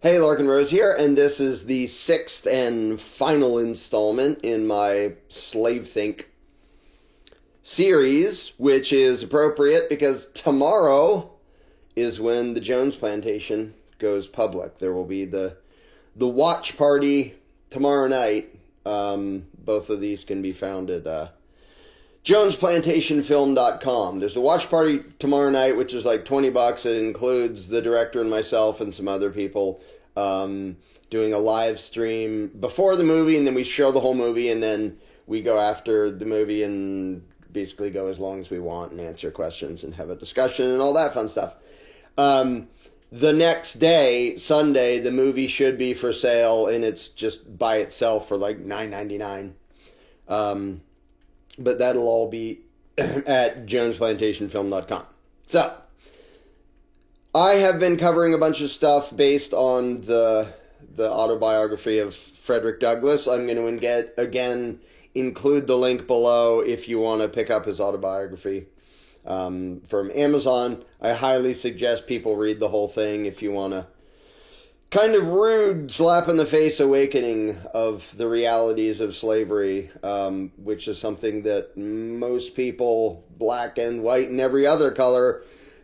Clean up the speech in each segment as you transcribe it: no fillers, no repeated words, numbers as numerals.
Hey, Larkin Rose here, and this is the sixth and final installment in my Slave Think series, which is appropriate because tomorrow is when the Jones Plantation goes public. There will be the watch party tomorrow night. Both of these can be found at jonesplantationfilm.com. There's a watch party tomorrow night, which is like $20. It includes the director and myself and some other people doing a live stream before the movie, and then we show the whole movie, and then we go after the movie and basically go as long as we want and answer questions and have a discussion and all that fun stuff. The next day, Sunday, the movie should be for sale, and it's just by itself for like $9.99. But that'll all be at jonesplantationfilm.com. So, I have been covering a bunch of stuff based on the autobiography of Frederick Douglass. I'm going to include the link below if you want to pick up his autobiography from Amazon. I highly suggest people read the whole thing if you want a kind of rude slap in the face awakening of the realities of slavery, which is something that most people, black and white and every other color,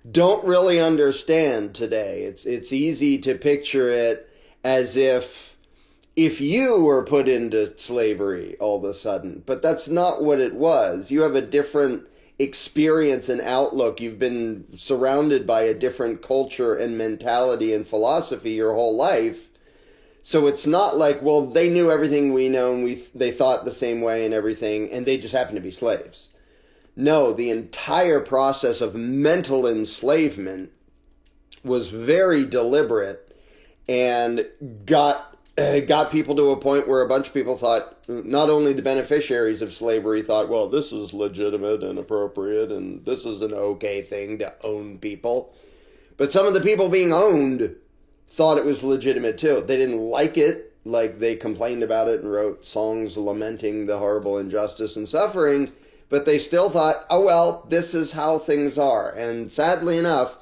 don't really understand today. It's easy to picture it as if you were put into slavery all of a sudden, but that's not what it was. You have a different experience and outlook. You've been surrounded by a different culture and mentality and philosophy your whole life. So it's not like, well, they knew everything we know and they thought the same way and everything, and they just happened to be slaves. No, the entire process of mental enslavement was very deliberate and got people to a point where a bunch of people thought, not only the beneficiaries of slavery thought, well, this is legitimate and appropriate and this is an okay thing to own people, but some of the people being owned thought it was legitimate too. They didn't like it, like they complained about it and wrote songs lamenting the horrible injustice and suffering, but they still thought, oh, well, this is how things are. And sadly enough,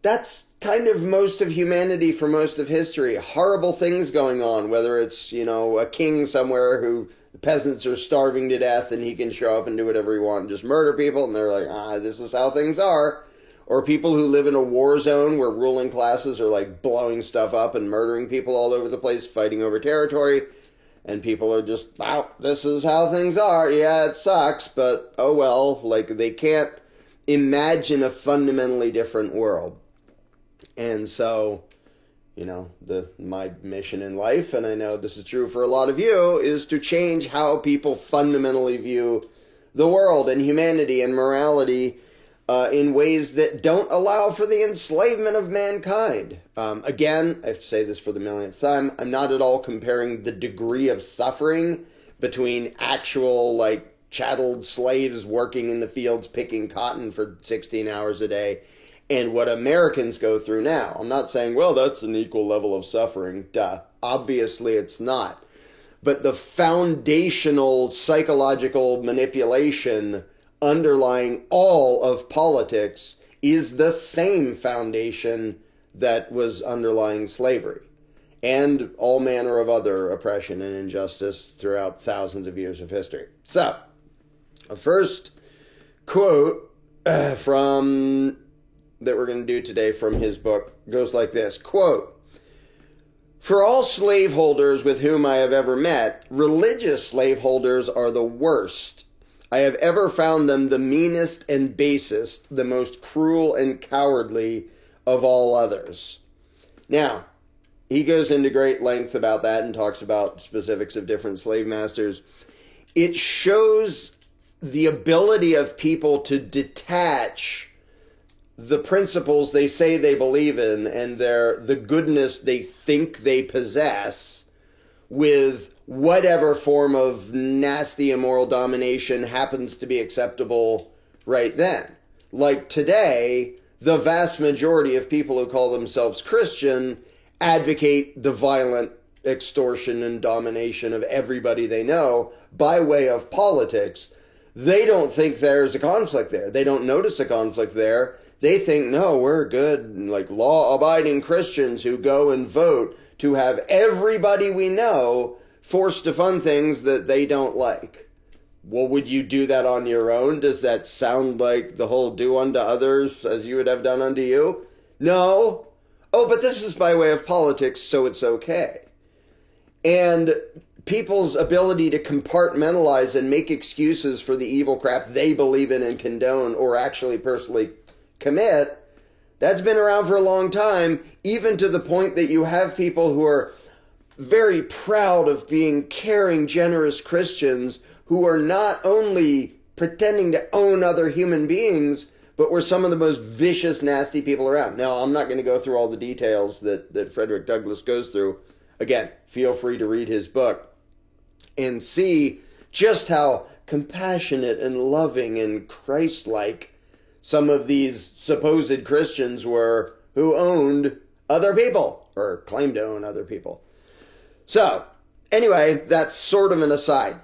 that's kind of most of humanity for most of history. Horrible things going on, whether it's, a king somewhere who the peasants are starving to death and he can show up and do whatever he wants and just murder people. And they're like, this is how things are. Or people who live in a war zone where ruling classes are like blowing stuff up and murdering people all over the place, fighting over territory. And people are just, wow, this is how things are. Yeah, it sucks, but oh well. Like, they can't imagine a fundamentally different world. And so, my mission in life, and I know this is true for a lot of you, is to change how people fundamentally view the world and humanity and morality in ways that don't allow for the enslavement of mankind. Again, I have to say this for the millionth time, I'm not at all comparing the degree of suffering between actual, chatteled slaves working in the fields picking cotton for 16 hours a day and what Americans go through now. I'm not saying, well, that's an equal level of suffering. Duh. Obviously it's not. But the foundational psychological manipulation underlying all of politics is the same foundation that was underlying slavery and all manner of other oppression and injustice throughout thousands of years of history. So, a first quote from that we're going to do today from his book goes like this, quote, "For all slaveholders with whom I have ever met, religious slaveholders are the worst. I have ever found them the meanest and basest, the most cruel and cowardly of all others." Now, he goes into great length about that and talks about specifics of different slave masters. It shows the ability of people to detach the principles they say they believe in and the goodness they think they possess with whatever form of nasty immoral domination happens to be acceptable right then. Like today, the vast majority of people who call themselves Christian advocate the violent extortion and domination of everybody they know by way of politics. They don't think there's a conflict there. They don't notice a conflict there They think, no, we're good, like law-abiding Christians who go and vote to have everybody we know forced to fund things that they don't like. Well, would you do that on your own? Does that sound like the whole do unto others as you would have done unto you? No. Oh, but this is by way of politics, so it's okay. And people's ability to compartmentalize and make excuses for the evil crap they believe in and condone or actually personally commit, that's been around for a long time, even to the point that you have people who are very proud of being caring, generous Christians who are not only pretending to own other human beings, but were some of the most vicious, nasty people around. Now, I'm not going to go through all the details that Frederick Douglass goes through. Again, feel free to read his book and see just how compassionate and loving and Christ-like some of these supposed Christians were who owned other people, or claimed to own other people. So, anyway, that's sort of an aside.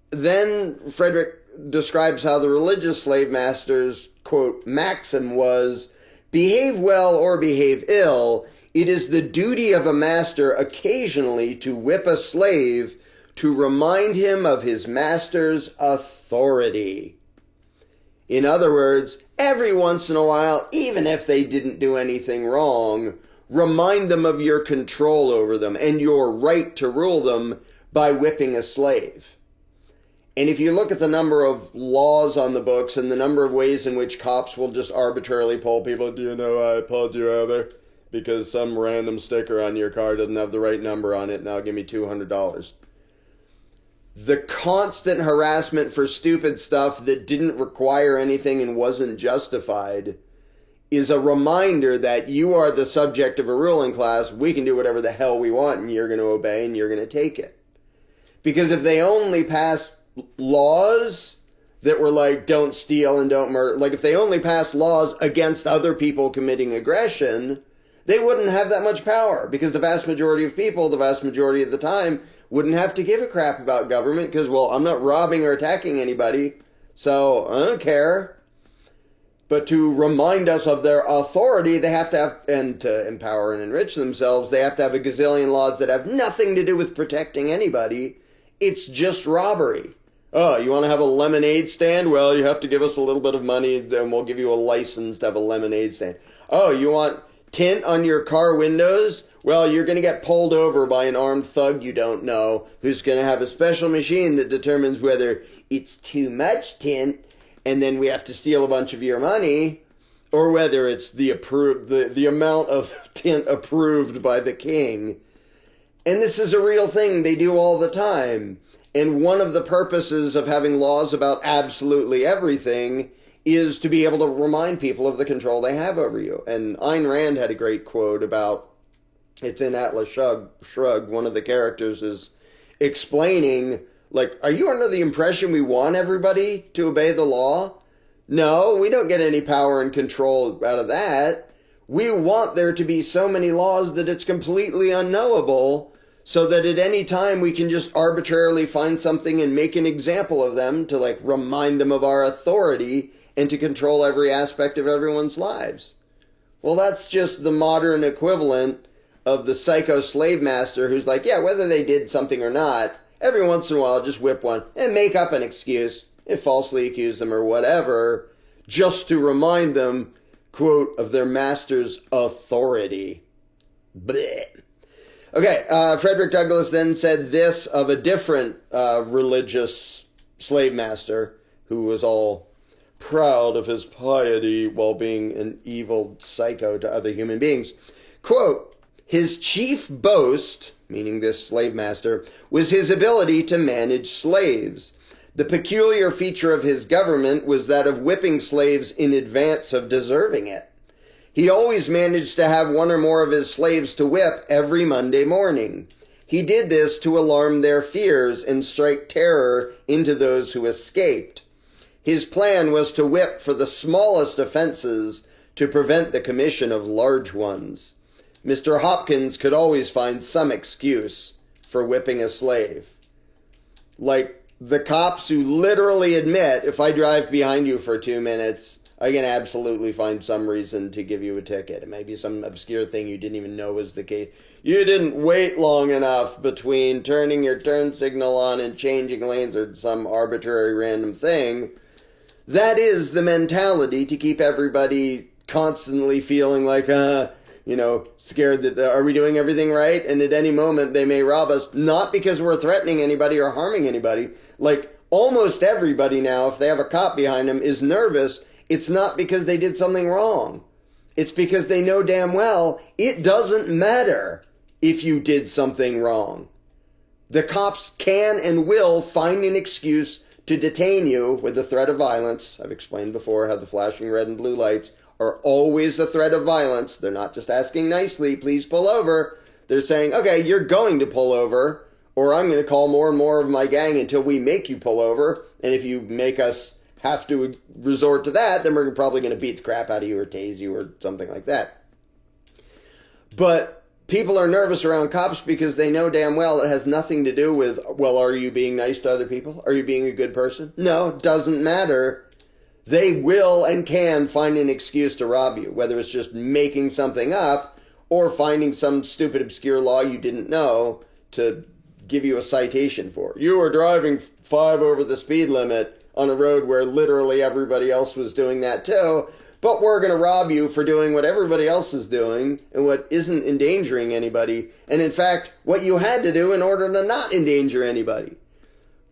Then Frederick describes how the religious slave master's, quote, maxim was, behave well or behave ill, it is the duty of a master occasionally to whip a slave to remind him of his master's authority. In other words, every once in a while, even if they didn't do anything wrong, remind them of your control over them and your right to rule them by whipping a slave. And if you look at the number of laws on the books and the number of ways in which cops will just arbitrarily pull people, do you know I pulled you over because some random sticker on your car doesn't have the right number on it, now give me $200. The constant harassment for stupid stuff that didn't require anything and wasn't justified is a reminder that you are the subject of a ruling class. We can do whatever the hell we want and you're going to obey and you're going to take it. Because if they only passed laws that were like, don't steal and don't murder, like if they only passed laws against other people committing aggression, they wouldn't have that much power because the vast majority of people, the vast majority of the time, wouldn't have to give a crap about government because, well, I'm not robbing or attacking anybody, so I don't care. But to remind us of their authority, they have to have, and to empower and enrich themselves, they have to have a gazillion laws that have nothing to do with protecting anybody. It's just robbery. Oh, you want to have a lemonade stand? Well, you have to give us a little bit of money, then we'll give you a license to have a lemonade stand. Oh, you want tint on your car windows? Well, you're going to get pulled over by an armed thug you don't know who's going to have a special machine that determines whether it's too much tint and then we have to steal a bunch of your money, or whether it's the amount of tint approved by the king. And this is a real thing they do all the time. And one of the purposes of having laws about absolutely everything is to be able to remind people of the control they have over you. And Ayn Rand had a great quote about, it's in Atlas Shrugged, one of the characters is explaining, like, are you under the impression we want everybody to obey the law? No, we don't get any power and control out of that. We want there to be so many laws that it's completely unknowable, so that at any time we can just arbitrarily find something and make an example of them to, like, remind them of our authority and to control every aspect of everyone's lives. Well, that's just the modern equivalent of the psycho slave master who's like, yeah, whether they did something or not, every once in a while just whip one and make up an excuse and falsely accuse them or whatever, just to remind them, quote, of their master's authority. Blech. Okay, Frederick Douglass then said this of a different religious slave master who was all proud of his piety while being an evil psycho to other human beings. Quote, his chief boast, meaning this slave master, was his ability to manage slaves. The peculiar feature of his government was that of whipping slaves in advance of deserving it. He always managed to have one or more of his slaves to whip every Monday morning. He did this to alarm their fears and strike terror into those who escaped. His plan was to whip for the smallest offenses to prevent the commission of large ones. Mr. Hopkins could always find some excuse for whipping a slave. Like the cops who literally admit, if I drive behind you for 2 minutes, I can absolutely find some reason to give you a ticket. It may be some obscure thing you didn't even know was the case. You didn't wait long enough between turning your turn signal on and changing lanes or some arbitrary random thing. That is the mentality to keep everybody constantly feeling like, scared that, are we doing everything right? And at any moment they may rob us, not because we're threatening anybody or harming anybody. Like, almost everybody now, if they have a cop behind them, is nervous. It's not because they did something wrong. It's because they know damn well it doesn't matter if you did something wrong. The cops can and will find an excuse to detain you with the threat of violence. I've explained before how the flashing red and blue lights are always a threat of violence. They're not just asking nicely, please pull over. They're saying, okay, you're going to pull over, or I'm going to call more and more of my gang until we make you pull over. And if you make us have to resort to that, then we're probably going to beat the crap out of you or tase you or something like that. But people are nervous around cops because they know damn well it has nothing to do with, well, are you being nice to other people? Are you being a good person? No, it doesn't matter. They will and can find an excuse to rob you, whether it's just making something up or finding some stupid obscure law you didn't know to give you a citation for. You were driving 5 over the speed limit on a road where literally everybody else was doing that too, but we're going to rob you for doing what everybody else is doing and what isn't endangering anybody, and in fact, what you had to do in order to not endanger anybody.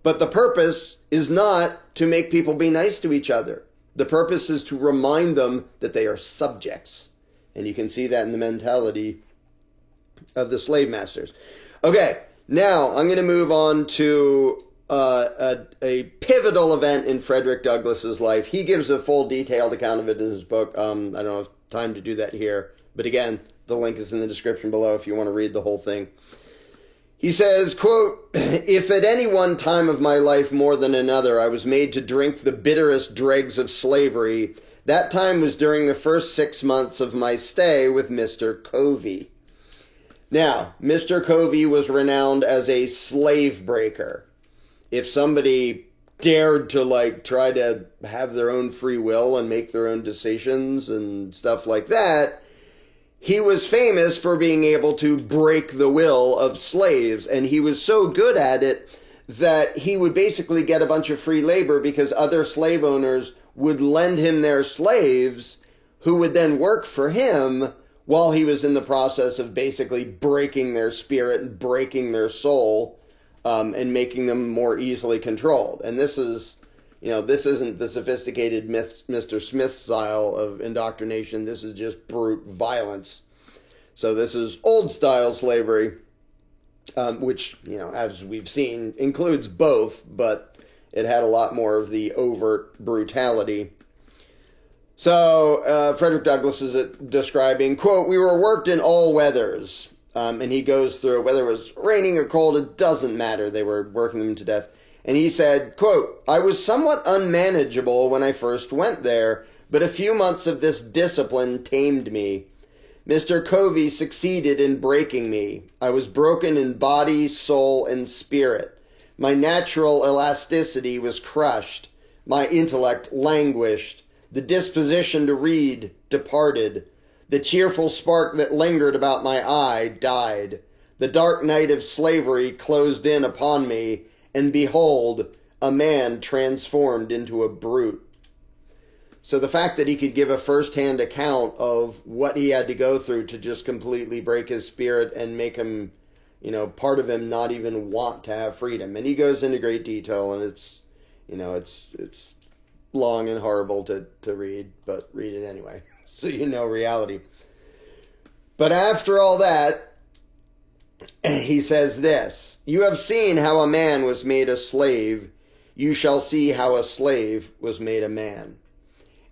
But the purpose is not to make people be nice to each other. The purpose is to remind them that they are subjects. And you can see that in the mentality of the slave masters. Okay, now I'm going to move on to a pivotal event in Frederick Douglass's life. He gives a full detailed account of it in his book. I don't have time to do that here. But again, the link is in the description below if you want to read the whole thing. He says, quote, "If at any one time of my life more than another I was made to drink the bitterest dregs of slavery, that time was during the first 6 months of my stay with Mr. Covey." Now, Mr. Covey was renowned as a slave breaker. If somebody dared to try to have their own free will and make their own decisions and stuff like that, he was famous for being able to break the will of slaves, and he was so good at it that he would basically get a bunch of free labor because other slave owners would lend him their slaves who would then work for him while he was in the process of basically breaking their spirit and breaking their soul, and making them more easily controlled. And this is, this isn't the sophisticated Mr. Smith style of indoctrination. This is just brute violence. So this is old style slavery, which, as we've seen, includes both, but it had a lot more of the overt brutality. So Frederick Douglass is describing, quote, "We were worked in all weathers." And he goes through whether it was raining or cold, it doesn't matter. They were working them to death. And he said, quote, "I was somewhat unmanageable when I first went there, but a few months of this discipline tamed me. Mr. Covey succeeded in breaking me. I was broken in body, soul, and spirit. My natural elasticity was crushed. My intellect languished. The disposition to read departed. The cheerful spark that lingered about my eye died. The dark night of slavery closed in upon me, and behold, a man transformed into a brute." So the fact that he could give a first-hand account of what he had to go through to just completely break his spirit and make him, part of him not even want to have freedom. And he goes into great detail, and it's long and horrible to read, but read it anyway, so you know reality. But after all that, he says this, "You have seen how a man was made a slave. You shall see how a slave was made a man."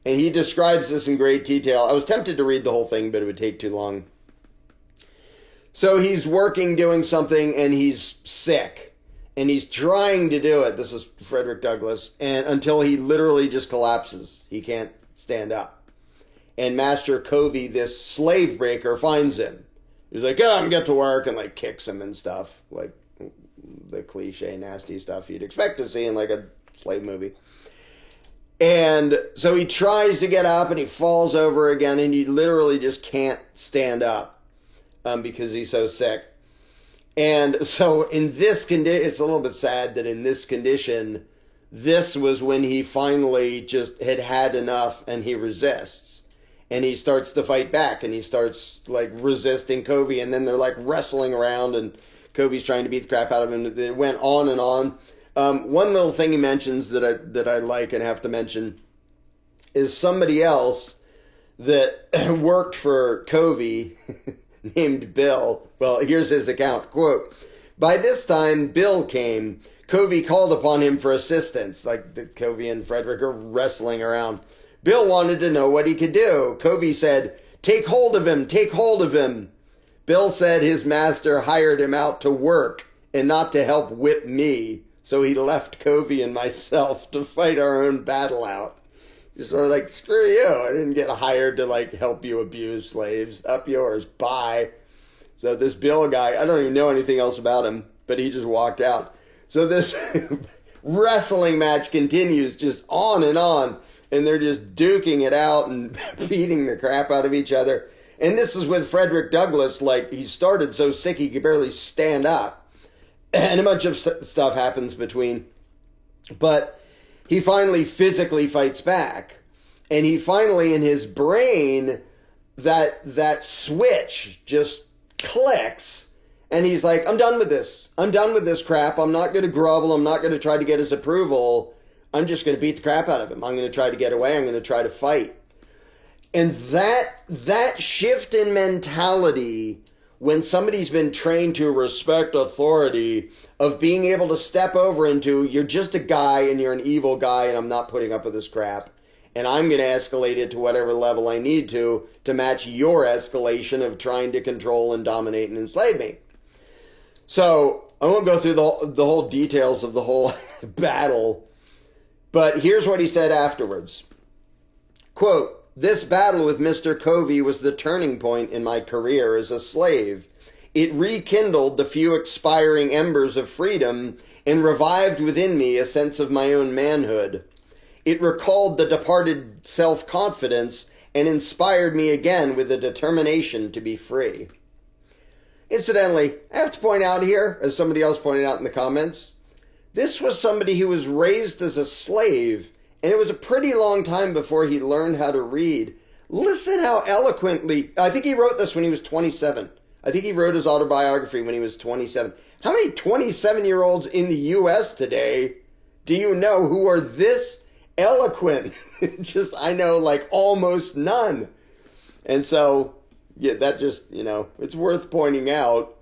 And he describes this in great detail. I was tempted to read the whole thing, but it would take too long. So he's working, doing something, and he's sick. And he's trying to do it. This is Frederick Douglass. And until he literally just collapses. He can't stand up. And Master Covey, this slave breaker, finds him. He's like, "Oh, get to work," and kicks him and stuff. Like the cliche, nasty stuff you'd expect to see in a slave movie. And so he tries to get up and he falls over again and he literally just can't stand up because he's so sick. And so in this condition, it's a little bit sad that in this condition, this was when he finally just had enough and he resists. And he starts to fight back and he starts like resisting Covey. And then they're like wrestling around and Covey's trying to beat the crap out of him. It went on and on. One little thing he mentions that I like and have to mention is somebody else that worked for Covey named Bill. Well, here's his account. Quote, "By this time, Bill came. Covey called upon him for assistance." Like Covey and Frederick are wrestling around. Bill wanted to know what he could do. Covey said, "Take hold of him, take hold of him." Bill said his master hired him out to work and not to help whip me. So he left Covey and myself to fight our own battle out. He's sort of like, screw you. I didn't get hired to like help you abuse slaves. Up yours. Bye. So this Bill guy, I don't even know anything else about him, but he just walked out. So this wrestling match continues just on. And they're just duking it out and beating the crap out of each other. And this is with Frederick Douglass. Like, he started so sick he could barely stand up. And a bunch of stuff happens between. But he finally physically fights back. And he finally, in his brain, that switch just clicks. And he's like, I'm done with this. I'm done with this crap. I'm not going to grovel. I'm not going to try to get his approval. I'm just going to beat the crap out of him. I'm going to try to get away. I'm going to try to fight. And that shift in mentality, when somebody's been trained to respect authority, of being able to step over into, you're just a guy and you're an evil guy and I'm not putting up with this crap. And I'm going to escalate it to whatever level I need to match your escalation of trying to control and dominate and enslave me. So I won't go through the whole details of the whole battle, but here's what he said afterwards. Quote, "This battle with Mr. Covey was the turning point in my career as a slave. It rekindled the few expiring embers of freedom and revived within me a sense of my own manhood. It recalled the departed self-confidence and inspired me again with a determination to be free." Incidentally, I have to point out here, as somebody else pointed out in the comments, this was somebody who was raised as a slave, and it was a pretty long time before he learned how to read. Listen how eloquently, I think he wrote this when he was 27. I think he wrote his autobiography when he was 27. How many 27-year-olds in the U.S. today do you know who are this eloquent? I know like almost none. And so, yeah, that just, it's worth pointing out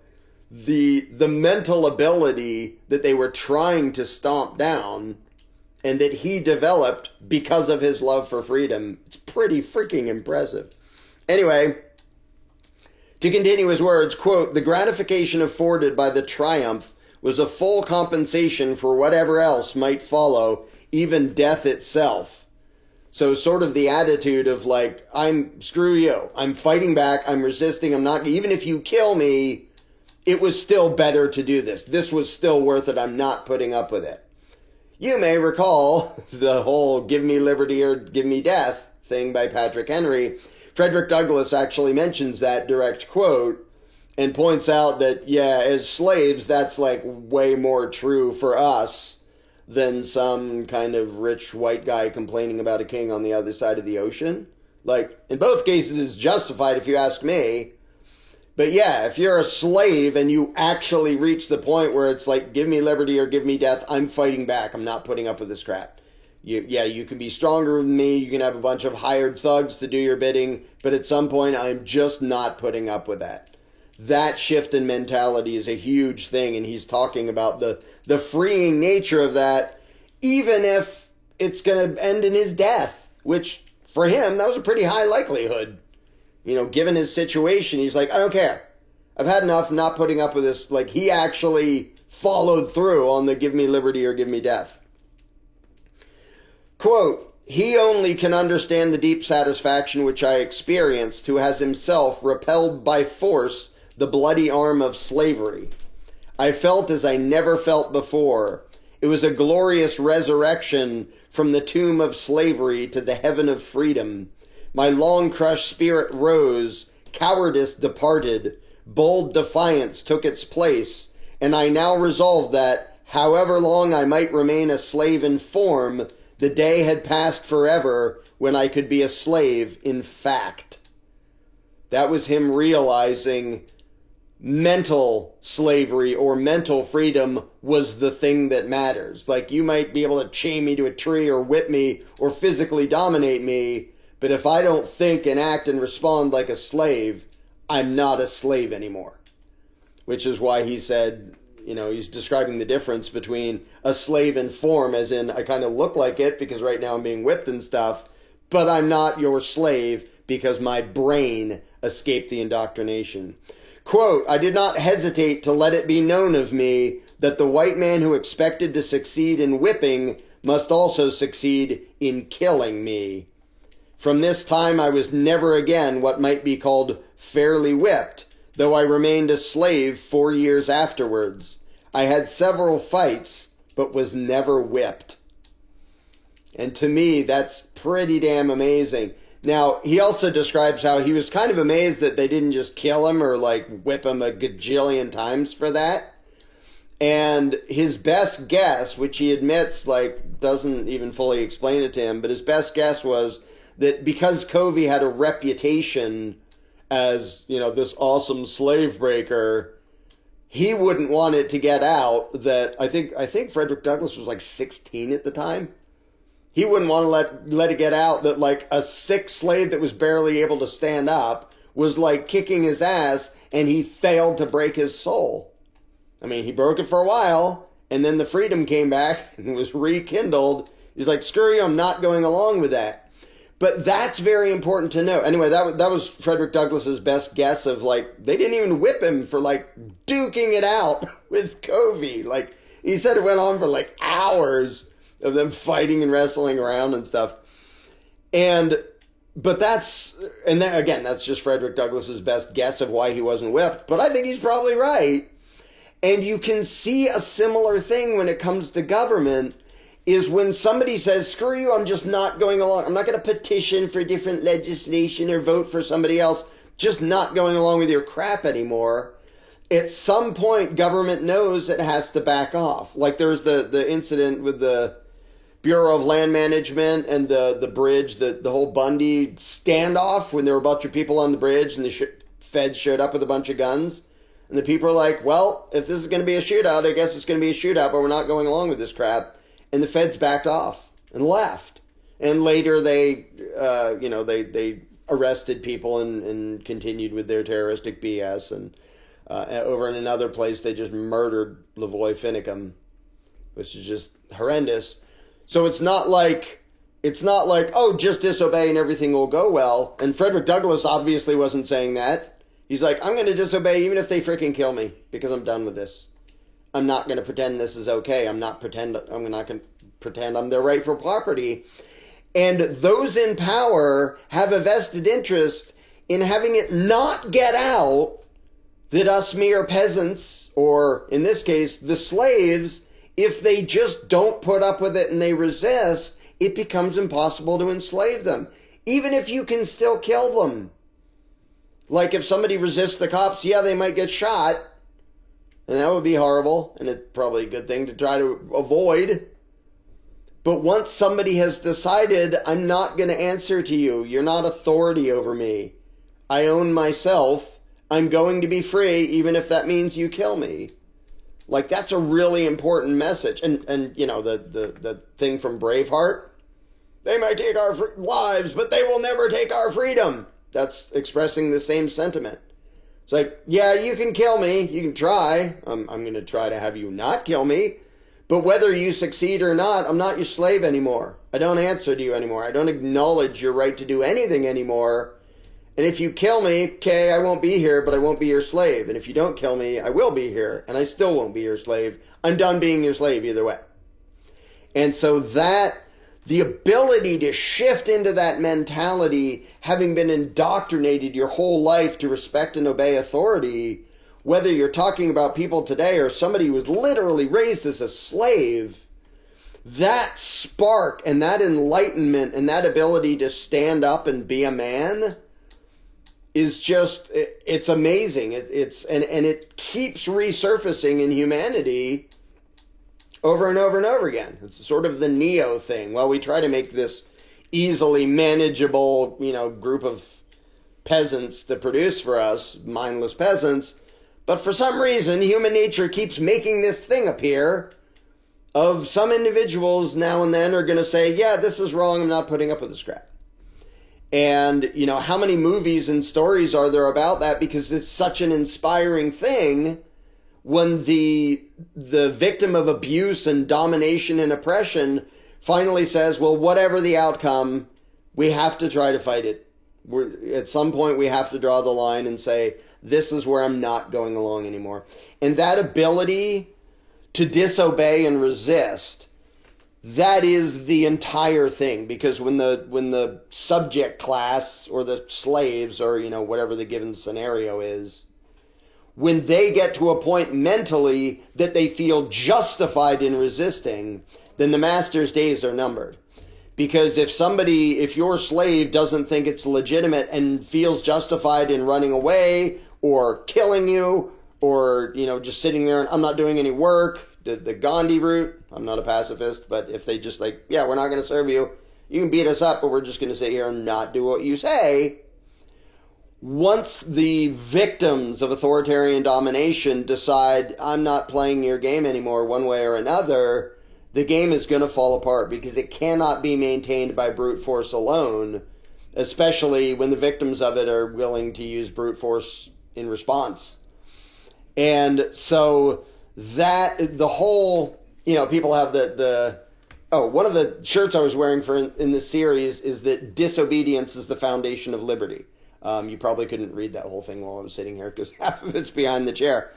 the mental ability that they were trying to stomp down and that he developed because of his love for freedom. It's pretty freaking impressive. Anyway, to continue his words, quote, "The gratification afforded by the triumph was a full compensation for whatever else might follow, even death itself." So sort of the attitude of like, screw you. I'm fighting back. I'm resisting. I'm not, even if you kill me, it was still better to do this. This was still worth it. I'm not putting up with it. You may recall the whole give me liberty or give me death thing by Patrick Henry. Frederick Douglass actually mentions that direct quote and points out that, yeah, as slaves, that's like way more true for us than some kind of rich white guy complaining about a king on the other side of the ocean. Like, in both cases, it's justified if you ask me. But yeah, if you're a slave and you actually reach the point where it's like, give me liberty or give me death, I'm fighting back. I'm not putting up with this crap. You can be stronger than me. You can have a bunch of hired thugs to do your bidding. But at some point, I'm just not putting up with that. That shift in mentality is a huge thing. And he's talking about the freeing nature of that, even if it's going to end in his death, which for him, that was a pretty high likelihood. Given his situation, he's like, I don't care. I've had enough. I'm not putting up with this. Like, he actually followed through on the give me liberty or give me death. Quote, "He only can understand the deep satisfaction which I experienced who has himself repelled by force the bloody arm of slavery. I felt as I never felt before, It was a glorious resurrection from the tomb of slavery to the heaven of freedom. My long-crushed spirit rose, cowardice departed, bold defiance took its place, and I now resolved that, however long I might remain a slave in form, the day had passed forever when I could be a slave in fact. That was him realizing mental slavery or mental freedom was the thing that matters. Like, you might be able to chain me to a tree or whip me or physically dominate me, but if I don't think and act and respond like a slave, I'm not a slave anymore. Which is why he said, he's describing the difference between a slave in form, as in I kind of look like it because right now I'm being whipped and stuff, but I'm not your slave because my brain escaped the indoctrination. Quote, I did not hesitate to let it be known of me that the white man who expected to succeed in whipping must also succeed in killing me. From this time I was never again what might be called fairly whipped, though I remained a slave 4 years afterwards. I had several fights, but was never whipped. And to me, that's pretty damn amazing. Now, he also describes how he was kind of amazed that they didn't just kill him or whip him a gajillion times for that. And his best guess, which he admits doesn't even fully explain it to him, but his best guess was that because Covey had a reputation as, this awesome slave breaker, he wouldn't want it to get out that I think Frederick Douglass was 16 at the time. He wouldn't want to let it get out that a sick slave that was barely able to stand up was kicking his ass and he failed to break his soul. I mean, he broke it for a while and then the freedom came back and was rekindled. He's like, screw you, I'm not going along with that. But that's very important to know. Anyway, that was Frederick Douglass's best guess of they didn't even whip him for duking it out with Covey. He said it went on for hours of them fighting and wrestling around and stuff. But that's just Frederick Douglass's best guess of why he wasn't whipped. But I think he's probably right. And you can see a similar thing when it comes to government, is when somebody says, screw you, I'm just not going along. I'm not going to petition for different legislation or vote for somebody else. Just not going along with your crap anymore. At some point, government knows it has to back off. There was the incident with the Bureau of Land Management and the bridge, the whole Bundy standoff when there were a bunch of people on the bridge and the feds showed up with a bunch of guns. And the people are like, well, if this is going to be a shootout, I guess it's going to be a shootout, but we're not going along with this crap. And the feds backed off and left. And later they arrested people and continued with their terroristic BS. And over in another place, they just murdered Lavoy Finicum, which is just horrendous. So it's not like, oh, just disobey and everything will go well. And Frederick Douglass obviously wasn't saying that. He's like, I'm going to disobey even if they freaking kill me because I'm done with this. I'm not going to pretend this is okay. I'm not going to pretend I'm their rightful property. And those in power have a vested interest in having it not get out that us mere peasants, or in this case, the slaves, if they just don't put up with it and they resist, it becomes impossible to enslave them. Even if you can still kill them. If somebody resists the cops, yeah, they might get shot. And that would be horrible. And it's probably a good thing to try to avoid. But once somebody has decided, I'm not going to answer to you. You're not authority over me. I own myself. I'm going to be free, even if that means you kill me. That's a really important message. And the thing from Braveheart, they might take our lives, but they will never take our freedom. That's expressing the same sentiment. It's yeah, you can kill me. You can try. I'm going to try to have you not kill me. But whether you succeed or not, I'm not your slave anymore. I don't answer to you anymore. I don't acknowledge your right to do anything anymore. And if you kill me, okay, I won't be here, but I won't be your slave. And if you don't kill me, I will be here, and I still won't be your slave. I'm done being your slave either way. And so the ability to shift into that mentality, having been indoctrinated your whole life to respect and obey authority, whether you're talking about people today or somebody who was literally raised as a slave, that spark and that enlightenment and that ability to stand up and be a man is just, it's amazing. And it keeps resurfacing in humanity over and over and over again. It's sort of the Neo thing. Well, we try to make this easily manageable, group of peasants to produce for us, mindless peasants. But for some reason, human nature keeps making this thing appear of some individuals now and then are going to say, yeah, this is wrong, I'm not putting up with this crap. And, how many movies and stories are there about that? Because it's such an inspiring thing when the victim of abuse and domination and oppression finally says, well, whatever the outcome, we have to try to fight it. At some point, we have to draw the line and say, this is where I'm not going along anymore. And that ability to disobey and resist, that is the entire thing. Because when the subject class or the slaves or, whatever the given scenario is, when they get to a point mentally that they feel justified in resisting, then the master's days are numbered. Because if your slave doesn't think it's legitimate and feels justified in running away or killing you or, just sitting there and I'm not doing any work, the Gandhi route, I'm not a pacifist, but if they just we're not going to serve you, you can beat us up, but we're just going to sit here and not do what you say. Once the victims of authoritarian domination decide, I'm not playing your game anymore one way or another, the game is going to fall apart because it cannot be maintained by brute force alone, especially when the victims of it are willing to use brute force in response. And so that the whole, people have one of the shirts I was wearing in this series is that disobedience is the foundation of liberty. You probably couldn't read that whole thing while I was sitting here because half of it's behind the chair.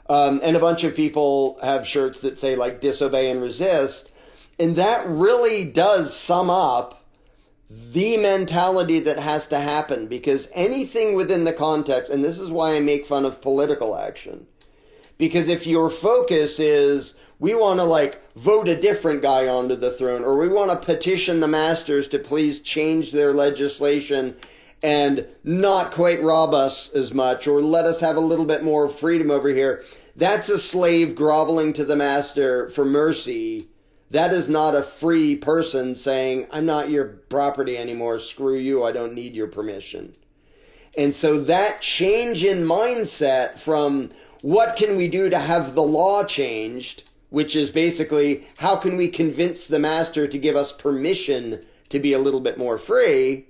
And a bunch of people have shirts that say disobey and resist. And that really does sum up the mentality that has to happen, because anything within the context, and this is why I make fun of political action, because if your focus is, we want to vote a different guy onto the throne, or we want to petition the masters to please change their legislation and not quite rob us as much, or let us have a little bit more freedom over here, that's a slave groveling to the master for mercy. That is not a free person saying, I'm not your property anymore, screw you, I don't need your permission. And so that change in mindset from what can we do to have the law changed, which is basically how can we convince the master to give us permission to be a little bit more free,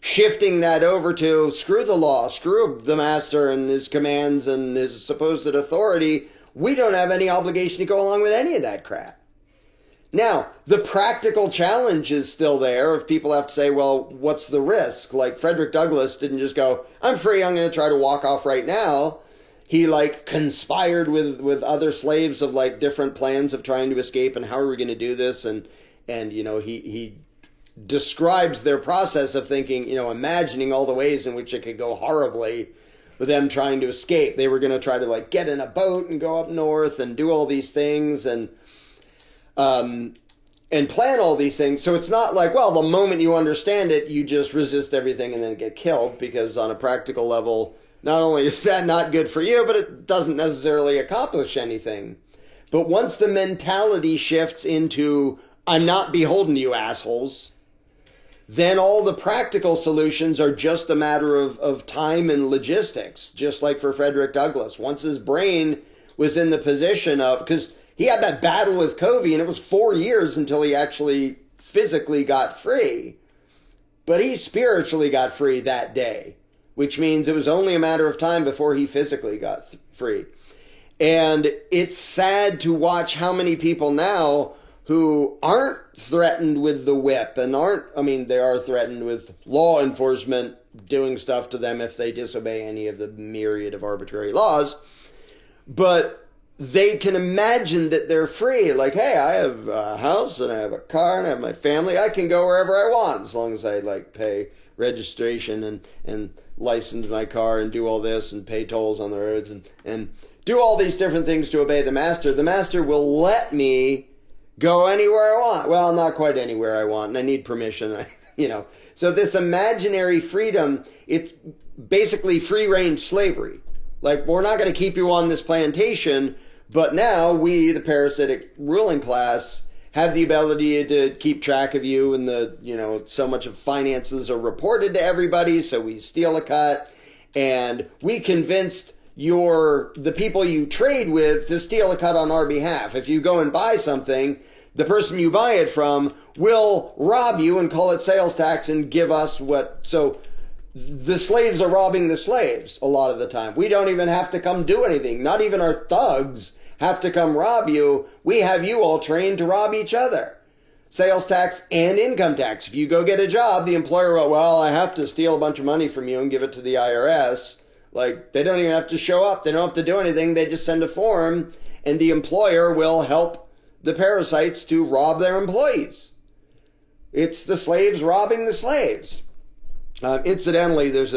shifting that over to screw the law, screw the master and his commands and his supposed authority. We don't have any obligation to go along with any of that crap. Now, the practical challenge is still there if people have to say, well, what's the risk? Frederick Douglass didn't just go, I'm free, I'm going to try to walk off right now. He conspired with other slaves of different plans of trying to escape and how are we going to do this? And he describes their process of thinking, imagining all the ways in which it could go horribly with them trying to escape. They were going to try to get in a boat and go up north and do all these things and plan all these things. So it's not the moment you understand it, you just resist everything and then get killed, because on a practical level, not only is that not good for you, but it doesn't necessarily accomplish anything. But once the mentality shifts into, I'm not beholden to you assholes, then all the practical solutions are just a matter of time and logistics. Just like for Frederick Douglass, once his brain was in the position of, because he had that battle with Covey and it was 4 years until he actually physically got free. But he spiritually got free that day, which means it was only a matter of time before he physically got free. And it's sad to watch how many people now who aren't threatened with the whip and they are threatened with law enforcement doing stuff to them if they disobey any of the myriad of arbitrary laws. But they can imagine that they're free. Hey, I have a house and I have a car and I have my family. I can go wherever I want as long as I pay registration and license my car and do all this and pay tolls on the roads and do all these different things to obey the master. The master will let me go anywhere I want. Well, not quite anywhere I want, and I need permission, you know. So this imaginary freedom, it's basically free-range slavery. Like, we're not going to keep you on this plantation, but now we, the parasitic ruling class, have the ability to keep track of you, and so much of finances are reported to everybody, so we steal a cut, and we convinced the people you trade with to steal a cut on our behalf. If you go and buy something, the person you buy it from will rob you and call it sales tax and give us so the slaves are robbing the slaves a lot of the time. We don't even have to come do anything. Not even our thugs have to come rob you. We have you all trained to rob each other. Sales tax and income tax. If you go get a job, the employer will, well, I have to steal a bunch of money from you and give it to the IRS. Like, they don't even have to show up. They don't have to do anything. They just send a form, and the employer will help the parasites to rob their employees. It's the slaves robbing the slaves. Incidentally, there's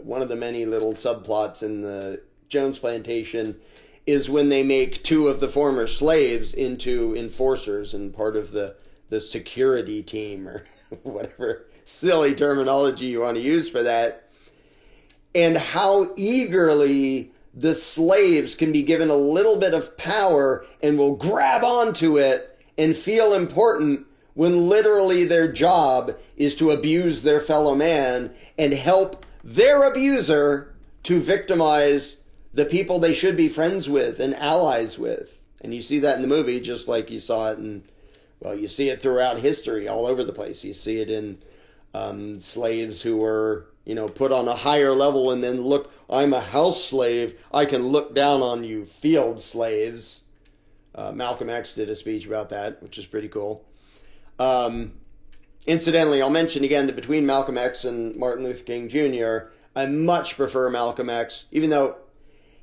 one of the many little subplots in the Jones Plantation is when they make two of the former slaves into enforcers and part of the security team, or whatever silly terminology you want to use for that, and how eagerly the slaves can be given a little bit of power and will grab onto it and feel important when literally their job is to abuse their fellow man and help their abuser to victimize the people they should be friends with and allies with. And you see that in the movie, just like you saw it you see it throughout history all over the place. You see it in slaves who were, put on a higher level and then look, I'm a house slave, I can look down on you field slaves. Malcolm X did a speech about that, which is pretty cool. Incidentally, I'll mention again that between Malcolm X and Martin Luther King Jr., I much prefer Malcolm X, even though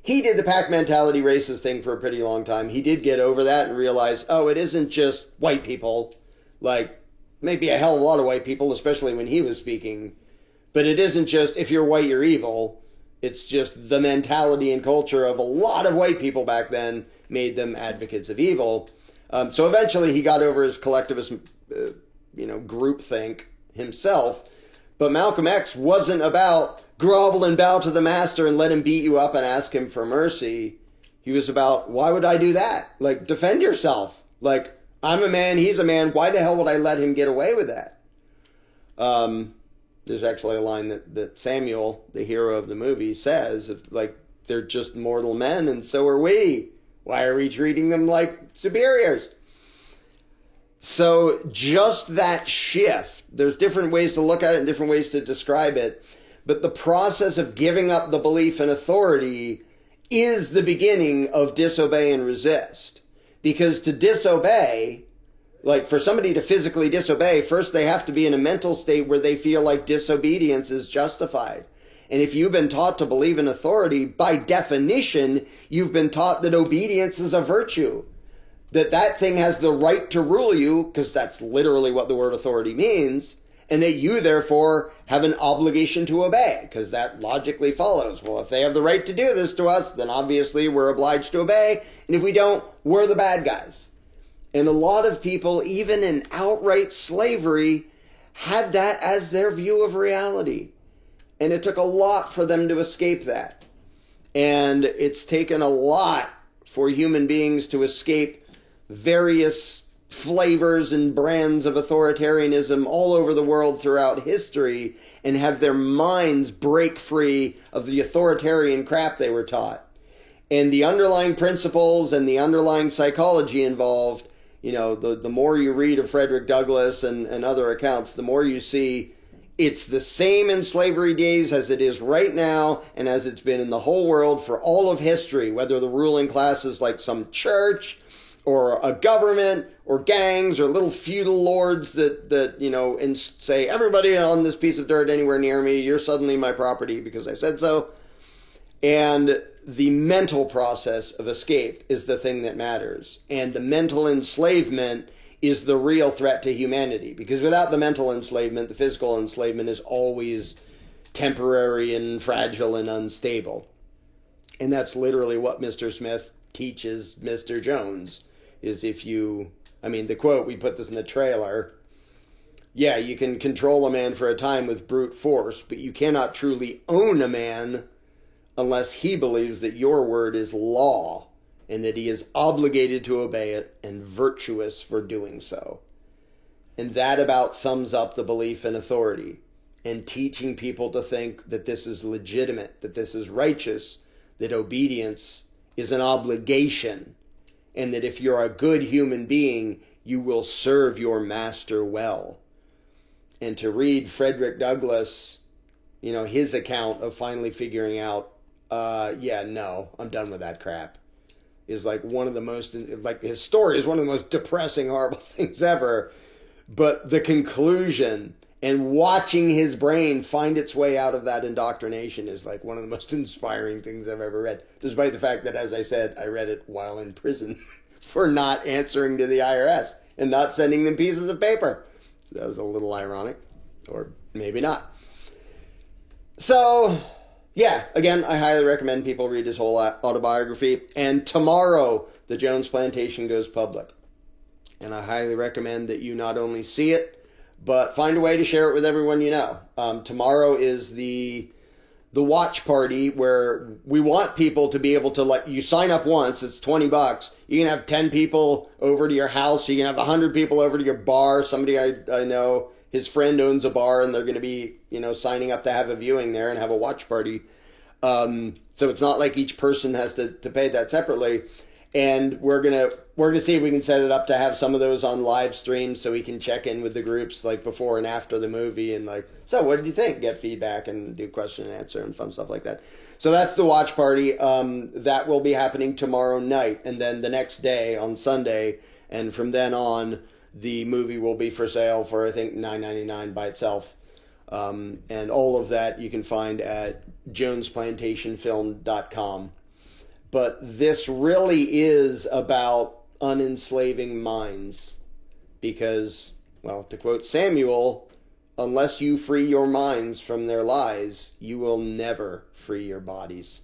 he did the pack mentality racist thing for a pretty long time. He did get over that and realize, it isn't just white people, like maybe a hell of a lot of white people, especially when he was speaking, but it isn't just if you're white, you're evil. It's just the mentality and culture of a lot of white people back then made them advocates of evil. So eventually he got over his collectivist, groupthink himself. But Malcolm X wasn't about grovel and bow to the master and let him beat you up and ask him for mercy. He was about, why would I do that? Like, defend yourself. Like, I'm a man, he's a man. Why the hell would I let him get away with that? There's actually a line that Samuel, the hero of the movie, says, they're just mortal men and so are we. Why are we treating them like superiors? So just that shift, there's different ways to look at it and different ways to describe it, but the process of giving up the belief in authority is the beginning of disobey and resist. Because to disobey, like for somebody to physically disobey, first they have to be in a mental state where they feel like disobedience is justified. And if you've been taught to believe in authority, by definition, you've been taught that obedience is a virtue. That thing has the right to rule you, because that's literally what the word authority means, and that you, therefore, have an obligation to obey, because that logically follows. Well, if they have the right to do this to us, then obviously we're obliged to obey, and if we don't, we're the bad guys. And a lot of people, even in outright slavery, had that as their view of reality. And it took a lot for them to escape that. And it's taken a lot for human beings to escape various flavors and brands of authoritarianism all over the world throughout history and have their minds break free of the authoritarian crap they were taught. And the underlying principles and the underlying psychology involved, the more you read of Frederick Douglass and other accounts, the more you see it's the same in slavery days as it is right now and as it's been in the whole world for all of history, whether the ruling class is like some church or a government or gangs or little feudal lords that and say, everybody on this piece of dirt anywhere near me, you're suddenly my property because I said so. And the mental process of escape is the thing that matters. And the mental enslavement is the real threat to humanity, because without the mental enslavement, the physical enslavement is always temporary and fragile and unstable. And that's literally what Mr. Smith teaches Mr. Jones, is if you, I mean, the quote, we put this in the trailer. Yeah, you can control a man for a time with brute force, but you cannot truly own a man unless he believes that your word is law and that he is obligated to obey it and virtuous for doing so. And that about sums up the belief in authority and teaching people to think that this is legitimate, that this is righteous, that obedience is an obligation, and that if you're a good human being, you will serve your master well. And to read Frederick Douglass, his account of finally figuring out, no, I'm done with that crap, is like one of the most, like his story is one of the most depressing, horrible things ever. But the conclusion and watching his brain find its way out of that indoctrination is like one of the most inspiring things I've ever read. Despite the fact that, as I said, I read it while in prison for not answering to the IRS and not sending them pieces of paper. So that was a little ironic, or maybe not. So, yeah, again, I highly recommend people read his whole autobiography. And tomorrow, the Jones Plantation goes public. And I highly recommend that you not only see it, but find a way to share it with everyone you know. Tomorrow is the watch party where we want people to be able to, you sign up once, it's $20. You can have 10 people over to your house. You can have 100 people over to your bar. Somebody I know, his friend owns a bar, and they're going to be, signing up to have a viewing there and have a watch party. So it's not like each person has to pay that separately. And we're gonna see if we can set it up to have some of those on live streams so we can check in with the groups before and after the movie and so what did you think? Get feedback and do question and answer and fun stuff like that. So that's the watch party. That will be happening tomorrow night, and then the next day on Sunday, and from then on the movie will be for sale for I think $9.99 by itself. And all of that you can find at jonesplantationfilm.com. But this really is about unenslaving minds because, well, to quote Samuel, unless you free your minds from their lies, you will never free your bodies.